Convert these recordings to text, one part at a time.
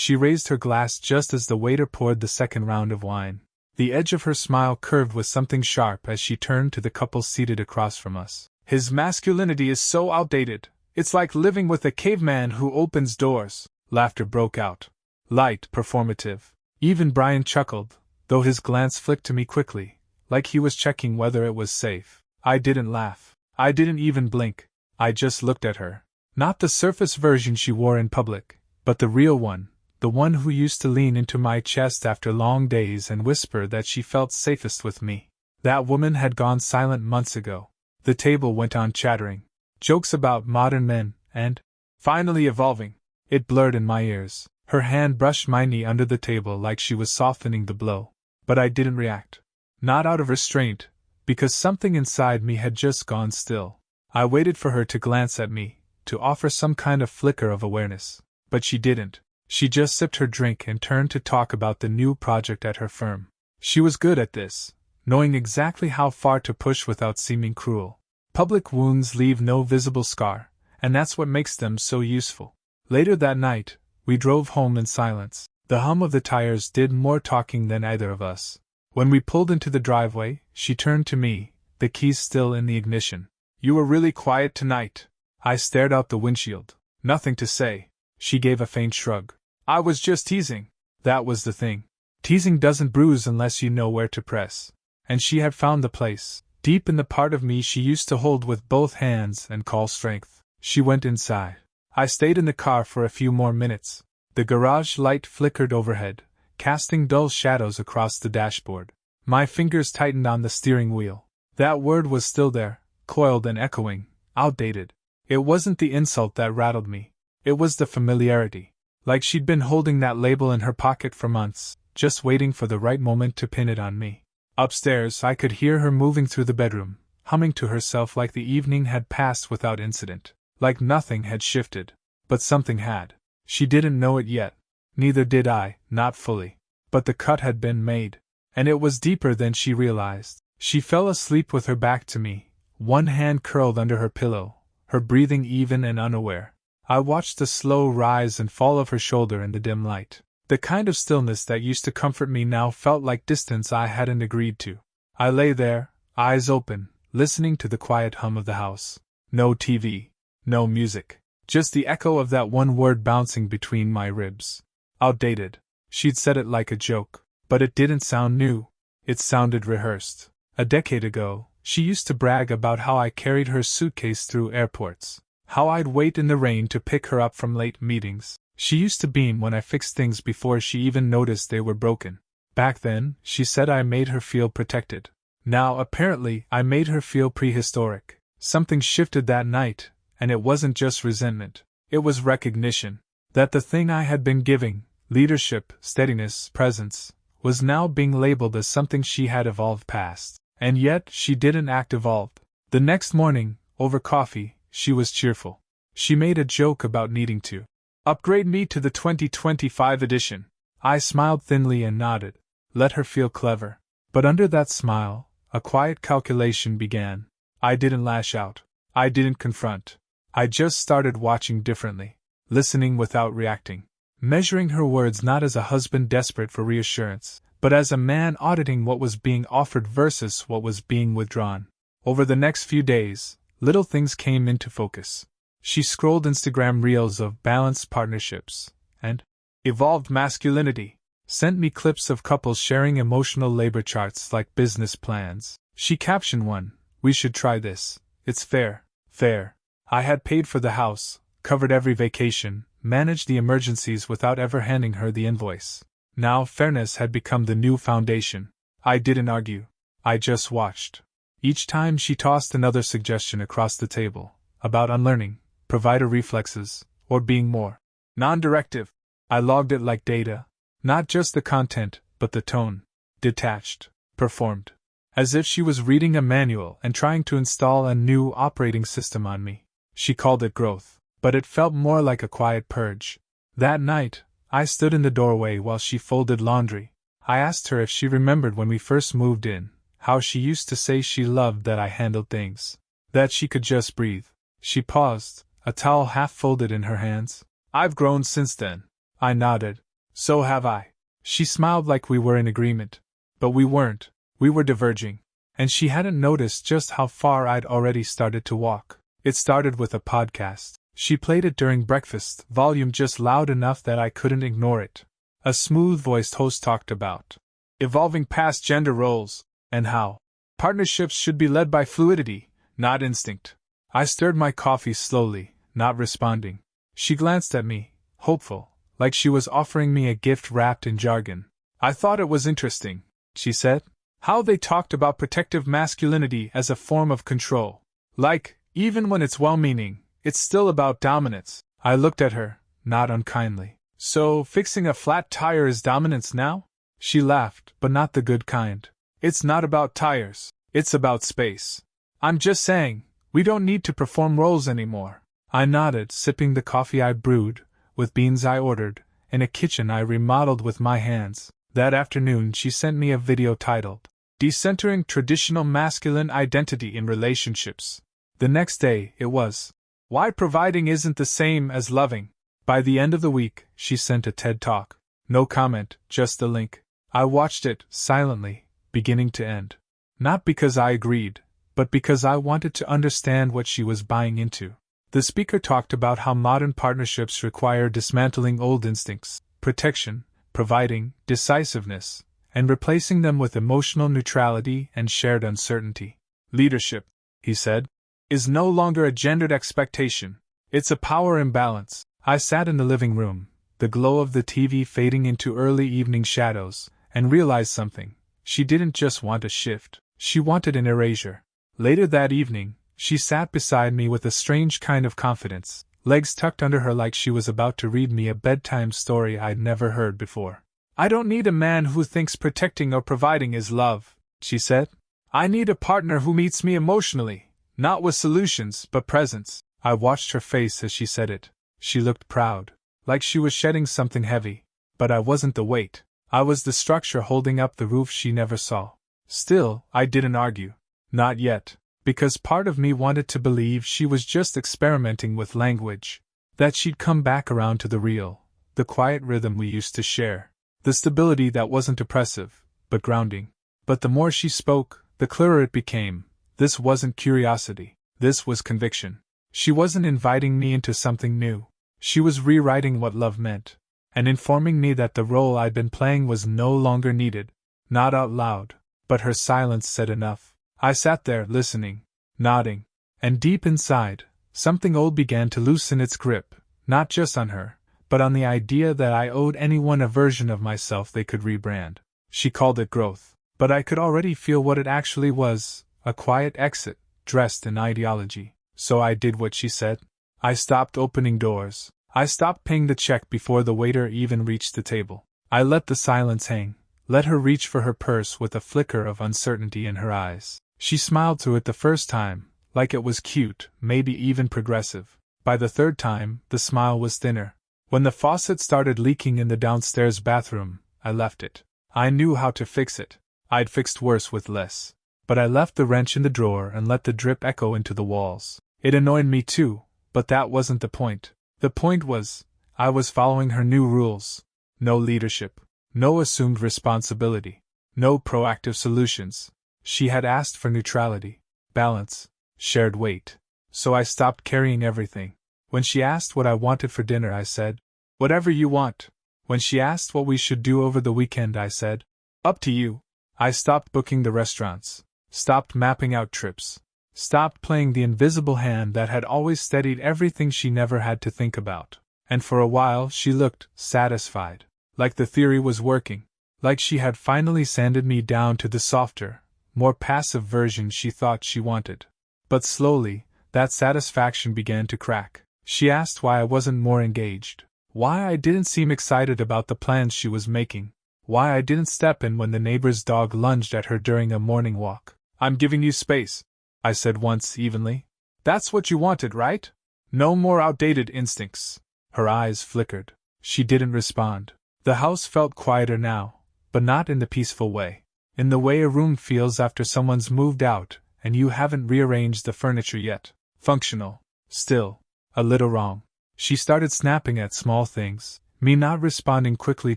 She raised her glass just as the waiter poured the second round of wine. The edge of her smile curved with something sharp as she turned to the couple seated across from us. "His masculinity is so outdated. It's like living with a caveman who opens doors." Laughter broke out. Light, performative. Even Brian chuckled, though his glance flicked to me quickly, like he was checking whether it was safe. I didn't laugh. I didn't even blink. I just looked at her. Not the surface version she wore in public, but the real one, the one who used to lean into my chest after long days and whisper that she felt safest with me. That woman had gone silent months ago. The table went on chattering. Jokes about modern men, and finally evolving. It blurred in my ears. Her hand brushed my knee under the table like she was softening the blow. But I didn't react. Not out of restraint, because something inside me had just gone still. I waited for her to glance at me, to offer some kind of flicker of awareness. But she didn't. She just sipped her drink and turned to talk about the new project at her firm. She was good at this, knowing exactly how far to push without seeming cruel. Public wounds leave no visible scar, and that's what makes them so useful. Later that night, we drove home in silence. The hum of the tires did more talking than either of us. When we pulled into the driveway, she turned to me, the keys still in the ignition. "You were really quiet tonight." I stared out the windshield. "Nothing to say." She gave a faint shrug. "I was just teasing." That was the thing. Teasing doesn't bruise unless you know where to press. And she had found the place, deep in the part of me she used to hold with both hands and call strength. She went inside. I stayed in the car for a few more minutes. The garage light flickered overhead, casting dull shadows across the dashboard. My fingers tightened on the steering wheel. That word was still there, coiled and echoing, outdated. It wasn't the insult that rattled me. It was the familiarity. Like she'd been holding that label in her pocket for months, just waiting for the right moment to pin it on me. Upstairs, I could hear her moving through the bedroom, humming to herself like the evening had passed without incident. Like nothing had shifted. But something had. She didn't know it yet. Neither did I, not fully. But the cut had been made. And it was deeper than she realized. She fell asleep with her back to me, one hand curled under her pillow, her breathing even and unaware. I watched the slow rise and fall of her shoulder in the dim light. The kind of stillness that used to comfort me now felt like distance I hadn't agreed to. I lay there, eyes open, listening to the quiet hum of the house. No TV. No music. Just the echo of that one word bouncing between my ribs. Outdated. She'd said it like a joke. But it didn't sound new. It sounded rehearsed. A decade ago, she used to brag about how I carried her suitcase through airports. How I'd wait in the rain to pick her up from late meetings. She used to beam when I fixed things before she even noticed they were broken. Back then, she said I made her feel protected. Now, apparently, I made her feel prehistoric. Something shifted that night. And it wasn't just resentment. It was recognition. That the thing I had been giving, leadership, steadiness, presence, was now being labeled as something she had evolved past. And yet, she didn't act evolved. The next morning, over coffee, she was cheerful. She made a joke about needing to upgrade me to the 2025 edition. I smiled thinly and nodded. Let her feel clever. But under that smile, a quiet calculation began. I didn't lash out. I didn't confront. I just started watching differently, listening without reacting, measuring her words not as a husband desperate for reassurance, but as a man auditing what was being offered versus what was being withdrawn. Over the next few days, little things came into focus. She scrolled Instagram reels of balanced partnerships, and evolved masculinity, sent me clips of couples sharing emotional labor charts like business plans. She captioned one, "We should try this. It's fair, fair." I had paid for the house, covered every vacation, managed the emergencies without ever handing her the invoice. Now fairness had become the new foundation. I didn't argue. I just watched. Each time she tossed another suggestion across the table, about unlearning, provider reflexes, or being more non-directive, I logged it like data. Not just the content, but the tone. Detached. Performed. As if she was reading a manual and trying to install a new operating system on me. She called it growth, but it felt more like a quiet purge. That night, I stood in the doorway while she folded laundry. I asked her if she remembered when we first moved in, how she used to say she loved that I handled things, that she could just breathe. She paused, a towel half folded in her hands. "I've grown since then." I nodded. So have I. She smiled like we were in agreement. But we weren't. We were diverging. And she hadn't noticed just how far I'd already started to walk. It started with a podcast. She played it during breakfast, volume just loud enough that I couldn't ignore it. A smooth-voiced host talked about evolving past gender roles, and how partnerships should be led by fluidity, not instinct. I stirred my coffee slowly, not responding. She glanced at me, hopeful, like she was offering me a gift wrapped in jargon. I thought it was interesting, she said, how they talked about protective masculinity as a form of control. Like, even when it's well-meaning, it's still about dominance. I looked at her, not unkindly. So, fixing a flat tire is dominance now? She laughed, but not the good kind. It's not about tires, it's about space. I'm just saying, we don't need to perform roles anymore. I nodded, sipping the coffee I brewed, with beans I ordered, in a kitchen I remodeled with my hands. That afternoon she sent me a video titled, Decentering Traditional Masculine Identity in Relationships. The next day, it was, Why Providing Isn't the Same as Loving. By the end of the week, she sent a TED Talk. No comment, just the link. I watched it, silently, beginning to end. Not because I agreed, but because I wanted to understand what she was buying into. The speaker talked about how modern partnerships require dismantling old instincts, protection, providing, decisiveness, and replacing them with emotional neutrality and shared uncertainty. Leadership, he said, is no longer a gendered expectation. It's a power imbalance. I sat in the living room, the glow of the TV fading into early evening shadows, and realized something. She didn't just want a shift, she wanted an erasure. Later that evening, she sat beside me with a strange kind of confidence, legs tucked under her like she was about to read me a bedtime story I'd never heard before. I don't need a man who thinks protecting or providing is love, she said. I need a partner who meets me emotionally, not with solutions, but presence. I watched her face as she said it. She looked proud, like she was shedding something heavy. But I wasn't the weight. I was the structure holding up the roof she never saw. Still, I didn't argue. Not yet, because part of me wanted to believe she was just experimenting with language, that she'd come back around to the real, the quiet rhythm we used to share, the stability that wasn't oppressive, but grounding. But the more she spoke, the clearer it became. This wasn't curiosity. This was conviction. She wasn't inviting me into something new. She was rewriting what love meant, and informing me that the role I'd been playing was no longer needed. Not out loud, but her silence said enough. I sat there, listening, nodding, and deep inside, something old began to loosen its grip, not just on her, but on the idea that I owed anyone a version of myself they could rebrand. She called it growth, but I could already feel what it actually was, a quiet exit, dressed in ideology. So I did what she said. I stopped opening doors. I stopped paying the check before the waiter even reached the table. I let the silence hang, let her reach for her purse with a flicker of uncertainty in her eyes. She smiled through it the first time, like it was cute, maybe even progressive. By the third time, the smile was thinner. When the faucet started leaking in the downstairs bathroom, I left it. I knew how to fix it. I'd fixed worse with less. But I left the wrench in the drawer and let the drip echo into the walls. It annoyed me too, but that wasn't the point. The point was, I was following her new rules. No leadership. No assumed responsibility. No proactive solutions. She had asked for neutrality, balance, shared weight. So I stopped carrying everything. When she asked what I wanted for dinner, I said, whatever you want. When she asked what we should do over the weekend, I said, up to you. I stopped booking the restaurants. Stopped mapping out trips. Stopped playing the invisible hand that had always steadied everything she never had to think about. And for a while she looked satisfied. Like the theory was working. Like she had finally sanded me down to the softer, more passive version she thought she wanted. But slowly, that satisfaction began to crack. She asked why I wasn't more engaged. Why I didn't seem excited about the plans she was making. Why I didn't step in when the neighbor's dog lunged at her during a morning walk. I'm giving you space, I said once evenly. That's what you wanted, right? No more outdated instincts. Her eyes flickered. She didn't respond. The house felt quieter now, but not in the peaceful way. In the way a room feels after someone's moved out and you haven't rearranged the furniture yet. Functional. Still, a little wrong. She started snapping at small things, Me not responding quickly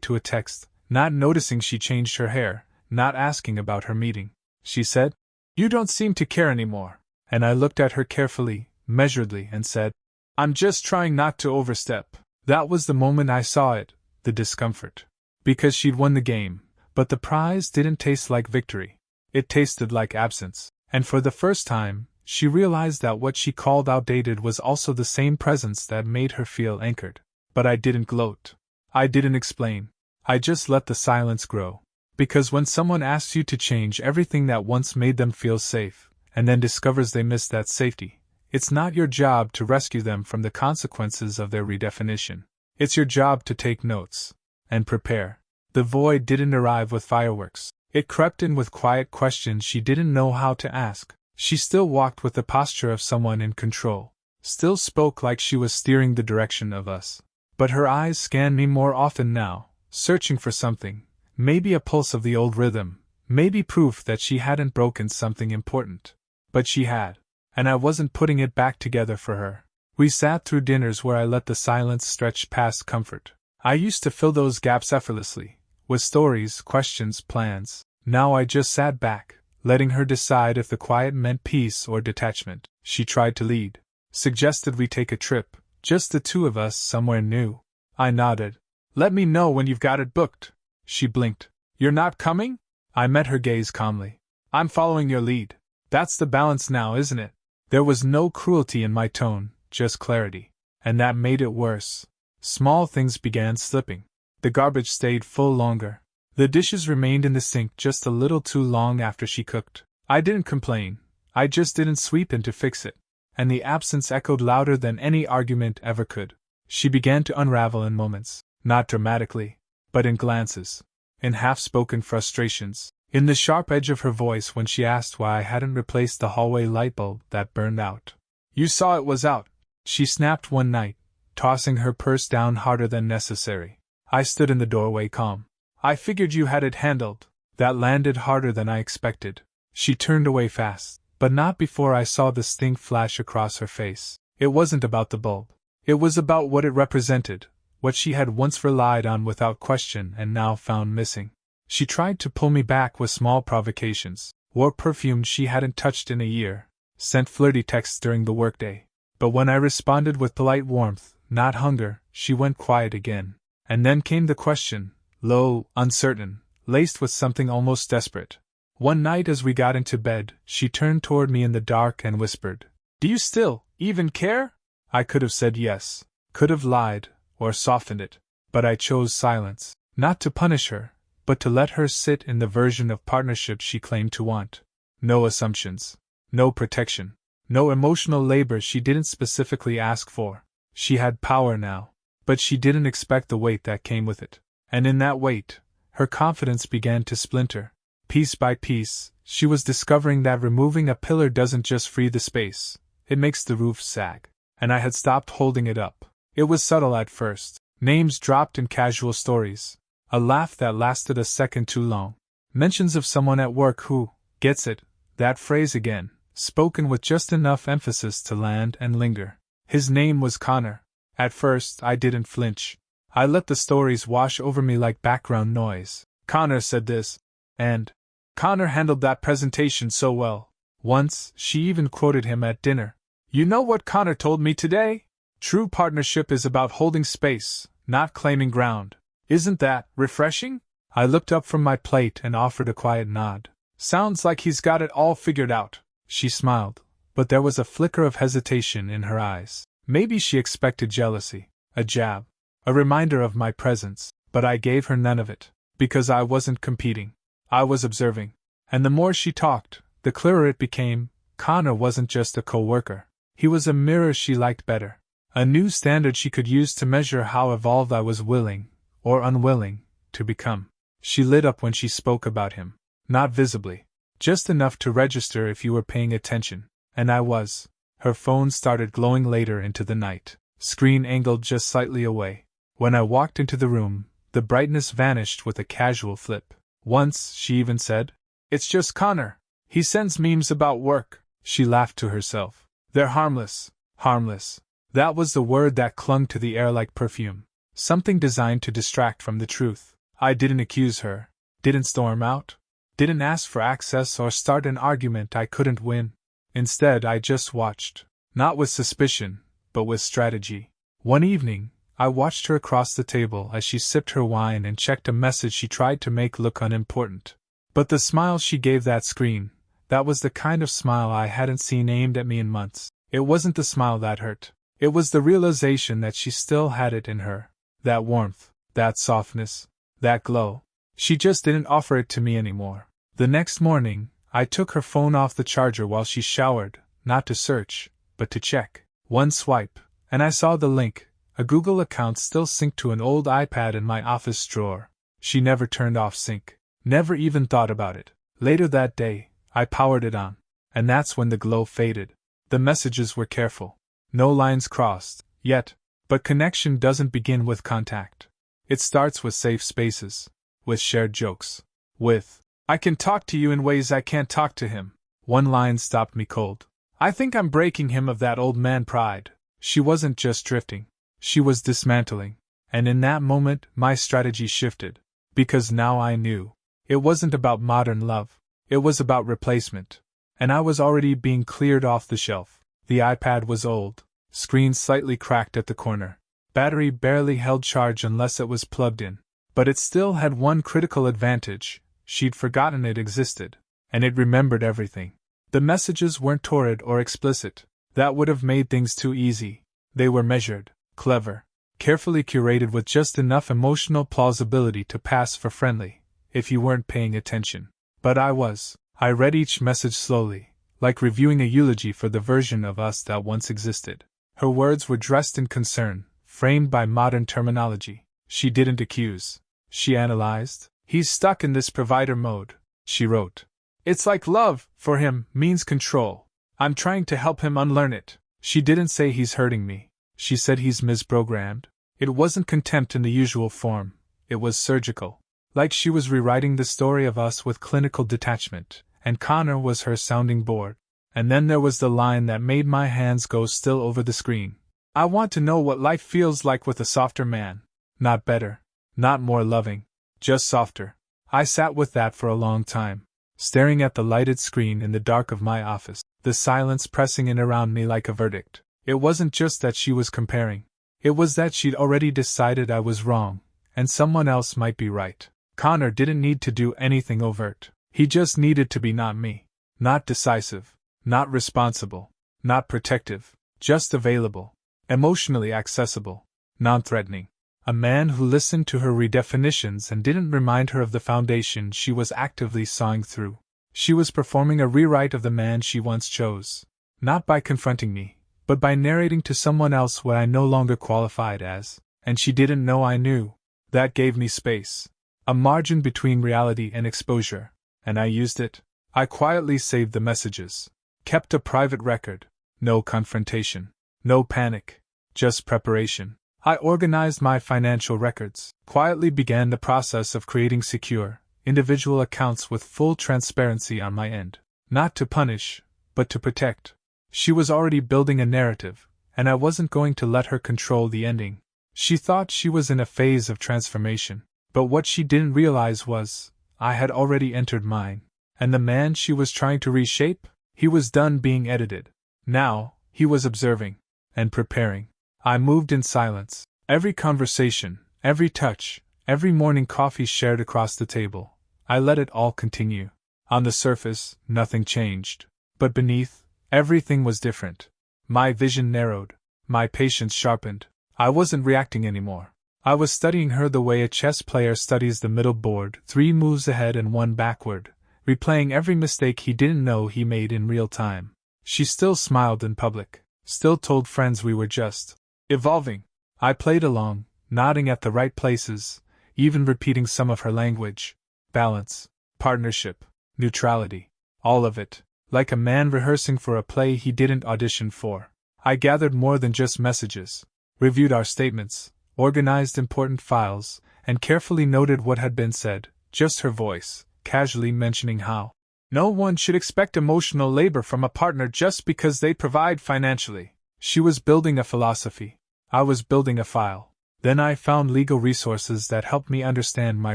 to a text, not noticing she changed her hair, not asking about her meeting. She said, "You don't seem to care anymore." And I looked at her carefully, measuredly, and said, "I'm just trying not to overstep." That was the moment I saw it, the discomfort. Because she'd won the game, but the prize didn't taste like victory. It tasted like absence. And for the first time, she realized that what she called outdated was also the same presence that made her feel anchored. But I didn't gloat. I didn't explain. I just let the silence grow. Because when someone asks you to change everything that once made them feel safe, and then discovers they missed that safety, it's not your job to rescue them from the consequences of their redefinition. It's your job to take notes. And prepare. The void didn't arrive with fireworks. It crept in with quiet questions she didn't know how to ask. She still walked with the posture of someone in control. Still spoke like she was steering the direction of us. But her eyes scanned me more often now, searching for something. Maybe a pulse of the old rhythm. Maybe proof that she hadn't broken something important. But she had. And I wasn't putting it back together for her. We sat through dinners where I let the silence stretch past comfort. I used to fill those gaps effortlessly, with stories, questions, plans. Now I just sat back, letting her decide if the quiet meant peace or detachment. She tried to lead. Suggested we take a trip, just the two of us, somewhere new. I nodded. "Let me know when you've got it booked." She blinked. "You're not coming?" I met her gaze calmly. "I'm following your lead. That's the balance now, isn't it?" There was no cruelty in my tone, just clarity. And that made it worse. Small things began slipping. The garbage stayed full longer. The dishes remained in the sink just a little too long after she cooked. I didn't complain. I just didn't sweep in to fix it. And the absence echoed louder than any argument ever could. She began to unravel in moments, not dramatically, but in glances, in half-spoken frustrations, in the sharp edge of her voice when she asked why I hadn't replaced the hallway light bulb that burned out. "You saw it was out," she snapped one night, tossing her purse down harder than necessary. I stood in the doorway calm. "I figured you had it handled." That landed harder than I expected. She turned away fast, but not before I saw the sting flash across her face. It wasn't about the bulb. It was about what it represented, what she had once relied on without question and now found missing. She tried to pull me back with small provocations, wore perfume she hadn't touched in a year, sent flirty texts during the workday. But when I responded with polite warmth, not hunger, she went quiet again. And then came the question, low, uncertain, laced with something almost desperate. One night as we got into bed, she turned toward me in the dark and whispered, "Do you still even care?" I could have said yes, could have lied, or softened it, but I chose silence, not to punish her, but to let her sit in the version of partnership she claimed to want. No assumptions, no protection, no emotional labor she didn't specifically ask for. She had power now, but she didn't expect the weight that came with it. And in that weight, her confidence began to splinter. Piece by piece, she was discovering that removing a pillar doesn't just free the space, it makes the roof sag. And I had stopped holding it up. It was subtle at first. Names dropped in casual stories. A laugh that lasted a second too long. Mentions of someone at work who gets it, that phrase again, spoken with just enough emphasis to land and linger. His name was Connor. At first, I didn't flinch. I let the stories wash over me like background noise. Connor said this, and Connor handled that presentation so well. Once, she even quoted him at dinner. "You know what Connor told me today? True partnership is about holding space, not claiming ground. Isn't that refreshing?" I looked up from my plate and offered a quiet nod. "Sounds like he's got it all figured out." She smiled, but there was a flicker of hesitation in her eyes. Maybe she expected jealousy, a jab, a reminder of my presence, but I gave her none of it, because I wasn't competing. I was observing. And the more she talked, the clearer it became. Connor wasn't just a co-worker. He was a mirror she liked better. A new standard she could use to measure how evolved I was willing, or unwilling, to become. She lit up when she spoke about him. Not visibly. Just enough to register if you were paying attention. And I was. Her phone started glowing later into the night. Screen angled just slightly away. When I walked into the room, the brightness vanished with a casual flip. Once, she even said, "It's just Connor. He sends memes about work." She laughed to herself. "They're harmless." Harmless. That was the word that clung to the air like perfume. Something designed to distract from the truth. I didn't accuse her, didn't storm out, didn't ask for access or start an argument I couldn't win. Instead, I just watched. Not with suspicion, but with strategy. One evening, I watched her across the table as she sipped her wine and checked a message she tried to make look unimportant. But the smile she gave that screen, that was the kind of smile I hadn't seen aimed at me in months. It wasn't the smile that hurt. It was the realization that she still had it in her. That warmth, that softness, that glow. She just didn't offer it to me anymore. The next morning, I took her phone off the charger while she showered, not to search, but to check. One swipe, and I saw the link, a Google account still synced to an old iPad in my office drawer. She never turned off sync. Never even thought about it. Later that day, I powered it on. And that's when the glow faded. The messages were careful. No lines crossed, yet. But connection doesn't begin with contact. It starts with safe spaces. With shared jokes. With, I can talk to you in ways I can't talk to him. One line stopped me cold. I think I'm breaking him of that old man pride. She wasn't just drifting. She was dismantling. And in that moment, my strategy shifted. Because now I knew. It wasn't about modern love. It was about replacement. And I was already being cleared off the shelf. The iPad was old. Screen slightly cracked at the corner. Battery barely held charge unless it was plugged in. But it still had one critical advantage. She'd forgotten it existed. And it remembered everything. The messages weren't torrid or explicit. That would have made things too easy. They were measured, clever, carefully curated with just enough emotional plausibility to pass for friendly, if you weren't paying attention. But I was. I read each message slowly, like reviewing a eulogy for the version of us that once existed. Her words were dressed in concern, framed by modern terminology. She didn't accuse. She analyzed. He's stuck in this provider mode, she wrote. It's like love, for him, means control. I'm trying to help him unlearn it. She didn't say he's hurting me. She said he's misprogrammed. It wasn't contempt in the usual form. It was surgical. Like she was rewriting the story of us with clinical detachment, and Connor was her sounding board. And then there was the line that made my hands go still over the screen. I want to know what life feels like with a softer man. Not better. Not more loving. Just softer. I sat with that for a long time, staring at the lighted screen in the dark of my office, the silence pressing in around me like a verdict. It wasn't just that she was comparing. It was that she'd already decided I was wrong, and someone else might be right. Connor didn't need to do anything overt. He just needed to be not me. Not decisive. Not responsible. Not protective. Just available. Emotionally accessible. Non-threatening. A man who listened to her redefinitions and didn't remind her of the foundation she was actively sawing through. She was performing a rewrite of the man she once chose. Not by confronting me, but by narrating to someone else what I no longer qualified as. And she didn't know I knew. That gave me space. A margin between reality and exposure. And I used it. I quietly saved the messages. Kept a private record. No confrontation. No panic. Just preparation. I organized my financial records. Quietly began the process of creating secure, individual accounts with full transparency on my end. Not to punish, but to protect. She was already building a narrative, and I wasn't going to let her control the ending. She thought she was in a phase of transformation. But what she didn't realize was, I had already entered mine. And the man she was trying to reshape? He was done being edited. Now, he was observing. And preparing. I moved in silence. Every conversation, every touch, every morning coffee shared across the table. I let it all continue. On the surface, nothing changed. But beneath, everything was different. My vision narrowed. My patience sharpened. I wasn't reacting anymore. I was studying her the way a chess player studies the middle board, 3 moves ahead and 1 backward, replaying every mistake he didn't know he made in real time. She still smiled in public, still told friends we were just evolving. I played along, nodding at the right places, even repeating some of her language. Balance, partnership, neutrality, all of it, like a man rehearsing for a play he didn't audition for. I gathered more than just messages, reviewed our statements, organized important files, and carefully noted what had been said, just her voice, casually mentioning how no one should expect emotional labor from a partner just because they provide financially. She was building a philosophy. I was building a file. Then I found legal resources that helped me understand my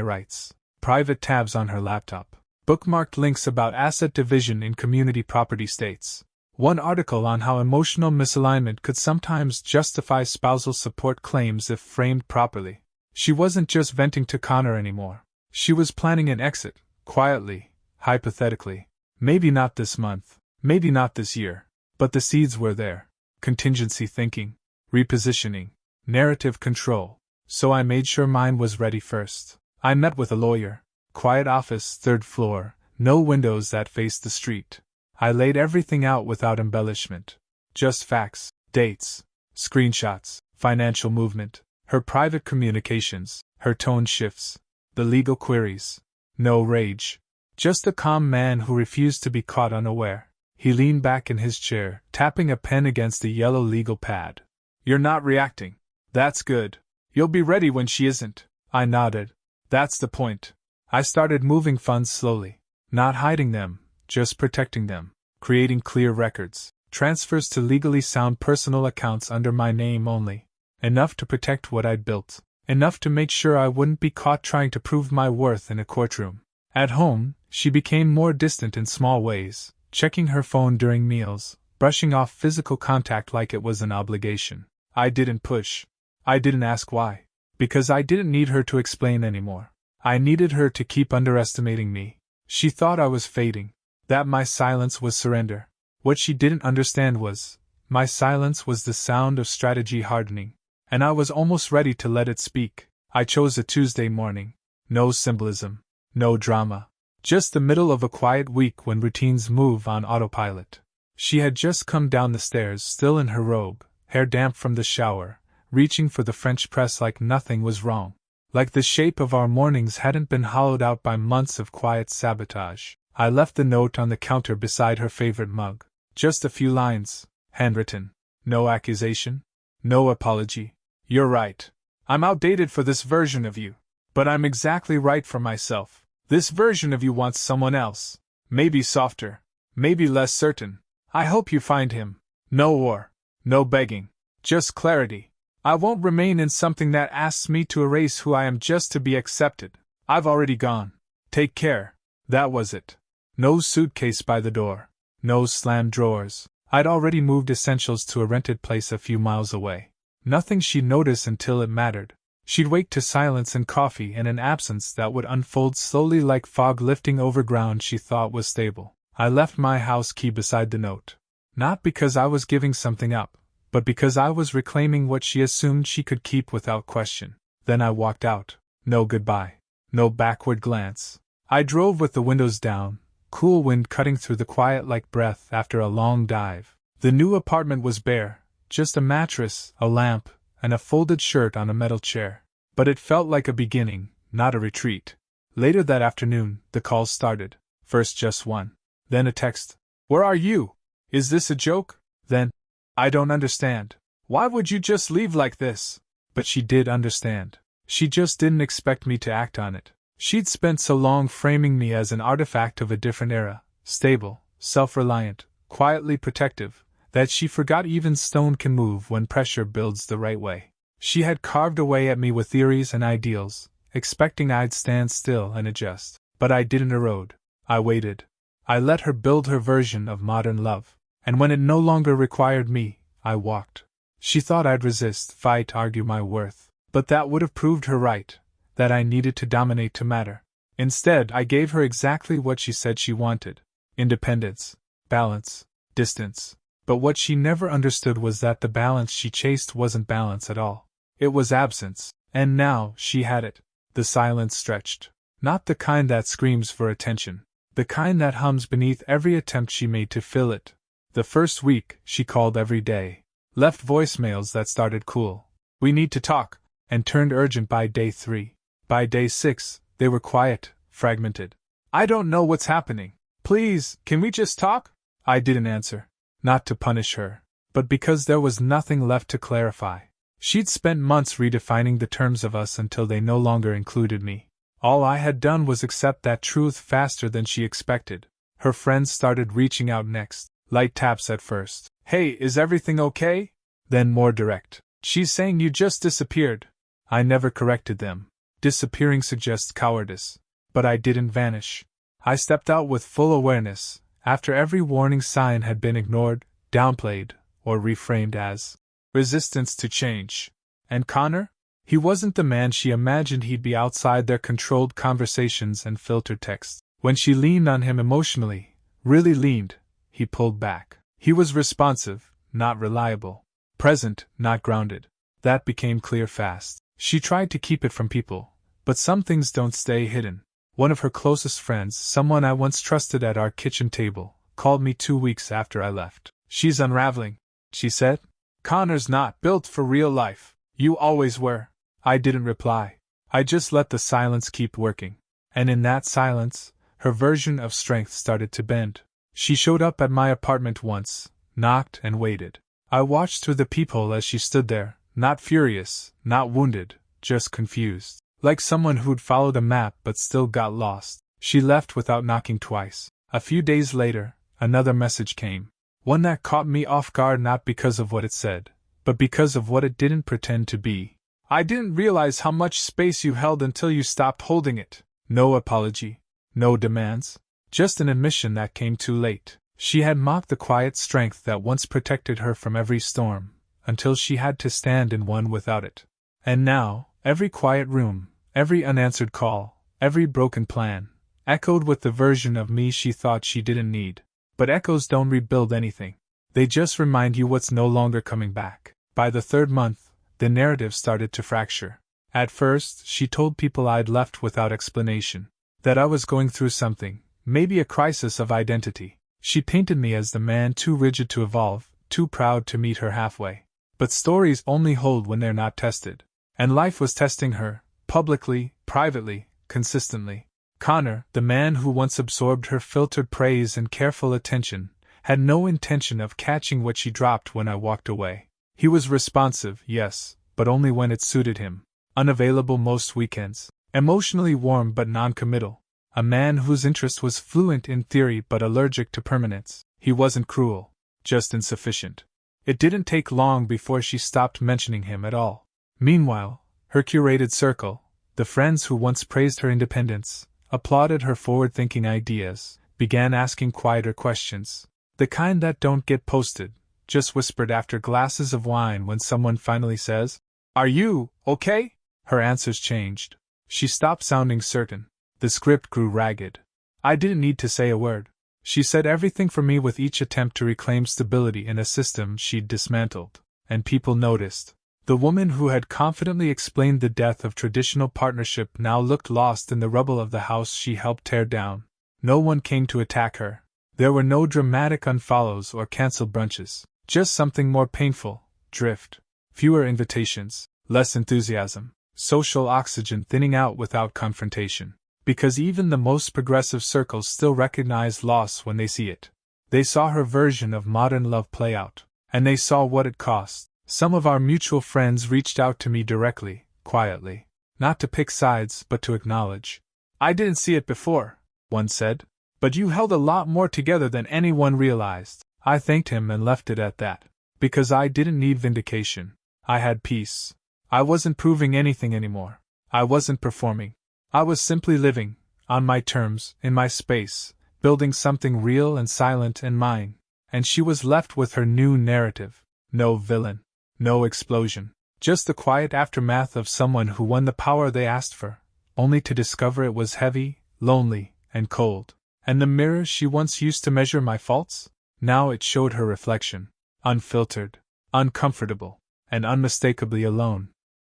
rights. Private tabs on her laptop. Bookmarked links about asset division in community property states. One article on how emotional misalignment could sometimes justify spousal support claims if framed properly. She wasn't just venting to Connor anymore. She was planning an exit, quietly, hypothetically. Maybe not this month, maybe not this year, but the seeds were there. Contingency thinking, repositioning, narrative control. So I made sure mine was ready first. I met with a lawyer. Quiet office, 3rd floor, no windows that faced the street. I laid everything out without embellishment. Just facts, dates, screenshots, financial movement, her private communications, her tone shifts, the legal queries. No rage. Just a calm man who refused to be caught unaware. He leaned back in his chair, tapping a pen against the yellow legal pad. You're not reacting. That's good. You'll be ready when she isn't. I nodded. That's the point. I started moving funds slowly. Not hiding them, just protecting them. Creating clear records. Transfers to legally sound personal accounts under my name only. Enough to protect what I'd built. Enough to make sure I wouldn't be caught trying to prove my worth in a courtroom. At home, she became more distant in small ways, checking her phone during meals, brushing off physical contact like it was an obligation. I didn't push. I didn't ask why. Because I didn't need her to explain anymore. I needed her to keep underestimating me. She thought I was fading. That my silence was surrender. What she didn't understand was, my silence was the sound of strategy hardening. And I was almost ready to let it speak. I chose a Tuesday morning. No symbolism. No drama. Just the middle of a quiet week when routines move on autopilot. She had just come down the stairs, still in her robe, hair damp from the shower, reaching for the French press like nothing was wrong. Like the shape of our mornings hadn't been hollowed out by months of quiet sabotage. I left the note on the counter beside her favorite mug. Just a few lines, handwritten. No accusation. No apology. You're right. I'm outdated for this version of you. But I'm exactly right for myself. This version of you wants someone else. Maybe softer. Maybe less certain. I hope you find him. No war. No begging. Just clarity. I won't remain in something that asks me to erase who I am just to be accepted. I've already gone. Take care. That was it. No suitcase by the door. No slammed drawers. I'd already moved essentials to a rented place a few miles away. Nothing she'd notice until it mattered. She'd wake to silence and coffee and an absence that would unfold slowly like fog lifting over ground she thought was stable. I left my house key beside the note. Not because I was giving something up, but because I was reclaiming what she assumed she could keep without question. Then I walked out. No goodbye. No backward glance. I drove with the windows down, cool wind cutting through the quiet like breath after a long dive. The new apartment was bare, just a mattress, a lamp, and a folded shirt on a metal chair. But it felt like a beginning, not a retreat. Later that afternoon, the calls started. First just one. Then a text. Where are you? Is this a joke? Then, I don't understand. Why would you just leave like this? But she did understand. She just didn't expect me to act on it. She'd spent so long framing me as an artifact of a different era, stable, self-reliant, quietly protective, that she forgot even stone can move when pressure builds the right way. She had carved away at me with theories and ideals, expecting I'd stand still and adjust. But I didn't erode. I waited. I let her build her version of modern love. And when it no longer required me, I walked. She thought I'd resist, fight, argue my worth. But that would have proved her right, that I needed to dominate to matter. Instead, I gave her exactly what she said she wanted. Independence, balance, distance. But what she never understood was that the balance she chased wasn't balance at all. It was absence, and now she had it. The silence stretched. Not the kind that screams for attention. The kind that hums beneath every attempt she made to fill it. The first week, she called every day. Left voicemails that started cool. We need to talk, and turned urgent by day 3. By day 6, they were quiet, fragmented. I don't know what's happening. Please, can we just talk? I didn't answer. Not to punish her, but because there was nothing left to clarify. She'd spent months redefining the terms of us until they no longer included me. All I had done was accept that truth faster than she expected. Her friends started reaching out next. Light taps at first. Hey, is everything okay? Then more direct. She's saying you just disappeared. I never corrected them. Disappearing suggests cowardice. But I didn't vanish. I stepped out with full awareness, after every warning sign had been ignored, downplayed, or reframed as resistance to change. And Connor? He wasn't the man she imagined he'd be outside their controlled conversations and filtered texts. When she leaned on him emotionally, really leaned, he pulled back. He was responsive, not reliable. Present, not grounded. That became clear fast. She tried to keep it from people, but some things don't stay hidden. One of her closest friends, someone I once trusted at our kitchen table, called me 2 weeks after I left. "She's unraveling," she said. "Connor's not built for real life. You always were." I didn't reply. I just let the silence keep working. And in that silence, her version of strength started to bend. She showed up at my apartment once, knocked and waited. I watched through the peephole as she stood there, not furious, not wounded, just confused. Like someone who'd followed a map but still got lost. She left without knocking twice. A few days later, another message came. One that caught me off guard, not because of what it said, but because of what it didn't pretend to be. "I didn't realize how much space you held until you stopped holding it." No apology. No demands. Just an admission that came too late. She had mocked the quiet strength that once protected her from every storm, until she had to stand in one without it. And now, every quiet room, every unanswered call, every broken plan, echoed with the version of me she thought she didn't need. But echoes don't rebuild anything. They just remind you what's no longer coming back. By the third month, the narrative started to fracture. At first, she told people I'd left without explanation. That I was going through something, maybe a crisis of identity. She painted me as the man too rigid to evolve, too proud to meet her halfway. But stories only hold when they're not tested. And life was testing her, publicly, privately, consistently. Connor, the man who once absorbed her filtered praise and careful attention, had no intention of catching what she dropped when I walked away. He was responsive, yes, but only when it suited him. Unavailable most weekends. Emotionally warm but non-committal. A man whose interest was fluent in theory but allergic to permanence. He wasn't cruel, just insufficient. It didn't take long before she stopped mentioning him at all. Meanwhile, her curated circle, the friends who once praised her independence, applauded her forward-thinking ideas, began asking quieter questions. The kind that don't get posted, just whispered after glasses of wine when someone finally says, "Are you okay?" Her answers changed. She stopped sounding certain. The script grew ragged. I didn't need to say a word. She said everything for me with each attempt to reclaim stability in a system she'd dismantled. And people noticed. The woman who had confidently explained the death of traditional partnership now looked lost in the rubble of the house she helped tear down. No one came to attack her. There were no dramatic unfollows or canceled brunches. Just something more painful, drift. Fewer invitations, less enthusiasm. Social oxygen thinning out without confrontation. Because even the most progressive circles still recognize loss when they see it. They saw her version of modern love play out. And they saw what it cost. Some of our mutual friends reached out to me directly, quietly. Not to pick sides, but to acknowledge. "I didn't see it before," one said. "But you held a lot more together than anyone realized." I thanked him and left it at that. Because I didn't need vindication. I had peace. I wasn't proving anything anymore. I wasn't performing. I was simply living, on my terms, in my space, building something real and silent and mine. And she was left with her new narrative. No villain. No explosion. Just the quiet aftermath of someone who won the power they asked for, only to discover it was heavy, lonely, and cold. And the mirror she once used to measure my faults? Now it showed her reflection. Unfiltered, uncomfortable, and unmistakably alone.